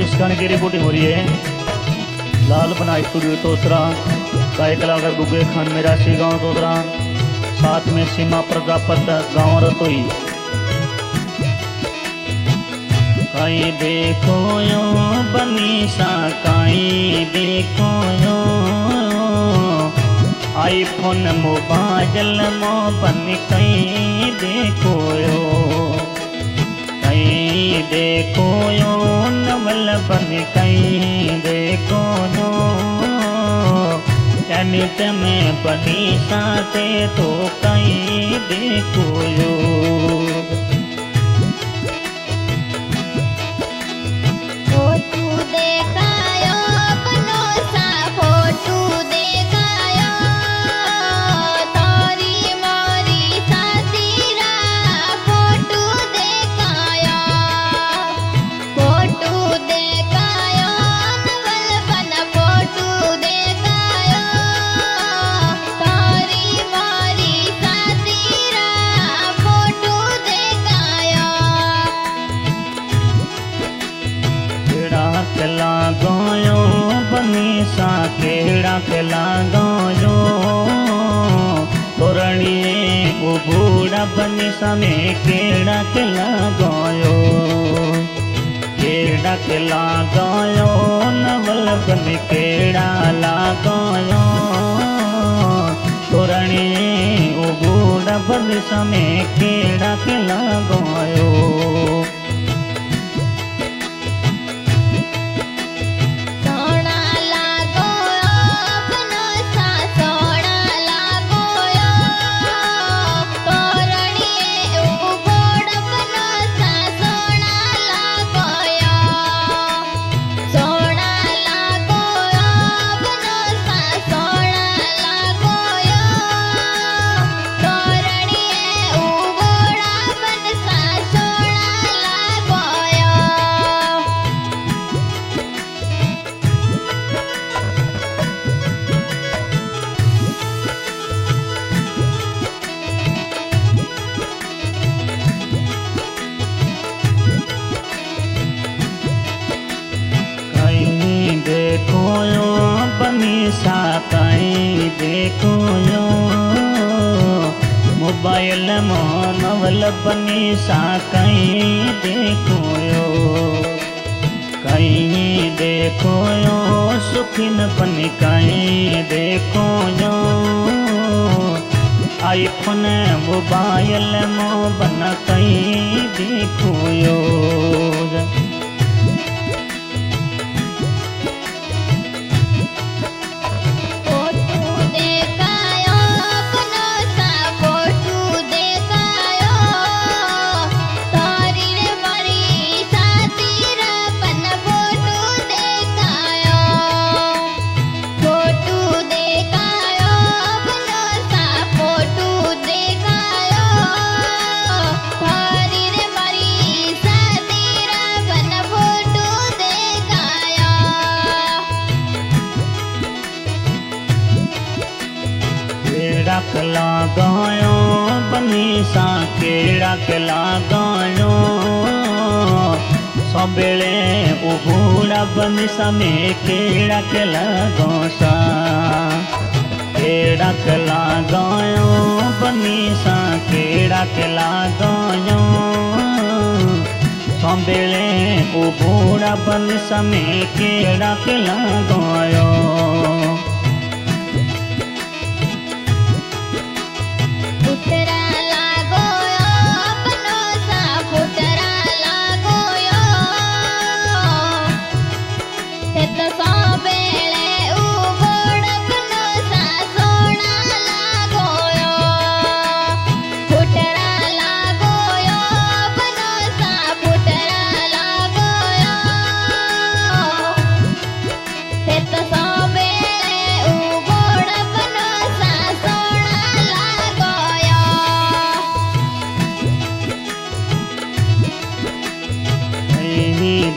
इस गाने की रिपोर्टिंग हो रही है लाल बना स्टूडियो तोसरा, गायक कलाकार गुगे खान मेरासी गांव तोसरा, साथ में सीमा प्रजापत गांव रतोई। काई देखो यो बनीसा काई देखो यो आईफोन मोबाइल मो बन कई देखो यो, कई देखो यो नवल बन कई देखो यो नित में बनी साथे तो कई देखो यो। केला गायो बनीसा केड़ा केला गायो तोरणी उबूड़ा बनीसा में केड़ा केला गायो, केड़ा केला गायो नवल बन केड़ा लगायो तोरणी उबूड़ा बनीसा में केड़ा केला गायो। देखो यो बनीसा कई देखो यो मोबाइल मो नवल बनीसा कई देखो यो, कई देखो यो सुखिन बन कई देखो यो आईफोन मोबाइल मो बन कई देखो यो। केला गायो बनीसा केड़ा केला गायो सबेले उबूड़ा बनीसा में केड़ा केला गोसा, केड़ा केला गायो बनीसा केड़ा केला गायो सबेले उबूड़ा बनीसा में केड़ा केला गायो।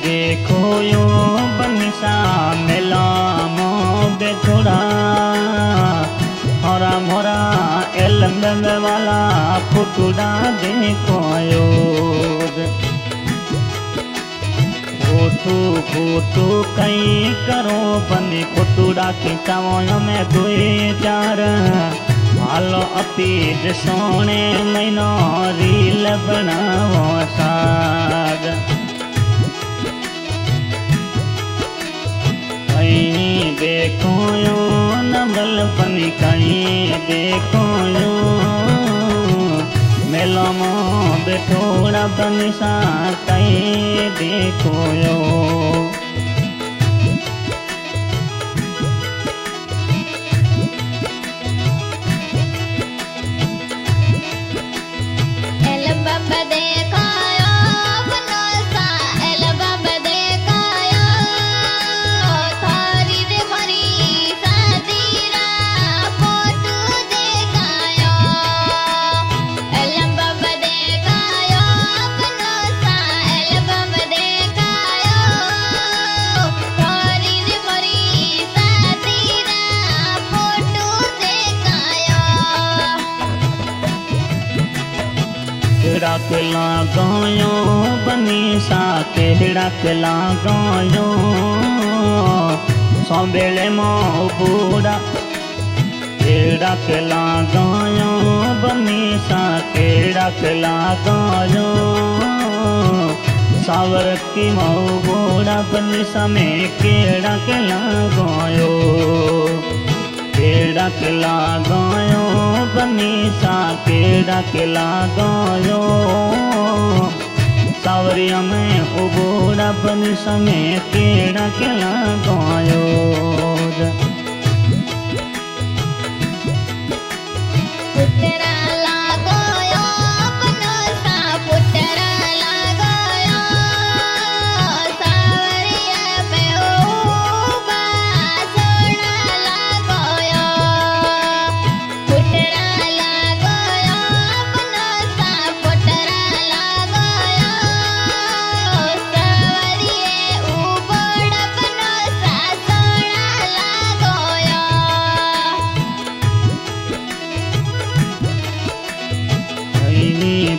देखो यो बनीसा मेला मो बेथोड़ा हरा भरा एलम वाला फुटुड़ा देखो यो फूटू फूटू कहीं करो बनी खुटूड़ा खिंचाओ में दुई चार हालो अपीज सोने महीनो रील बनाओ साग कहीं देखो यो नमल पनी कहीं देखो यो मेलो मो बेठोड़ा बनिसा कहीं देखो यो केड़ा के लगायो बनी सा केड़ा के लगायो सोबेले मो बूढ़ा केड़ा के लगायो बनी सा केड़ा के लगायो सावर की मो बूढ़ा बनी सा में केड़ा के लगायो केड़ा के लगायो बनी सा केड़ा के लगायो सावरिया में उबोड़ा बनी सा में केड़ा के लगायो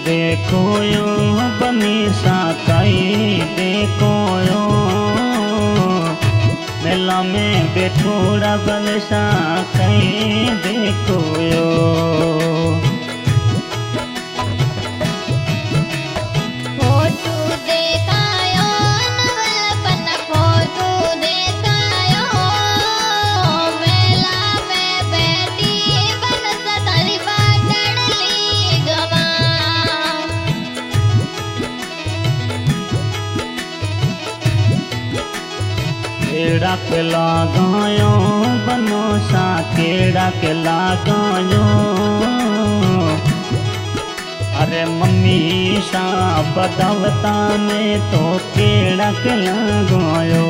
देखो यो बनी सा कहीं देखो यो मेला में बेठोड़ा बन सा कहीं देखो यो केड़ा के लगायो बनो सा केड़ा के लगायो अरे मम्मी सा बदवता में तो केड़ा के लगायो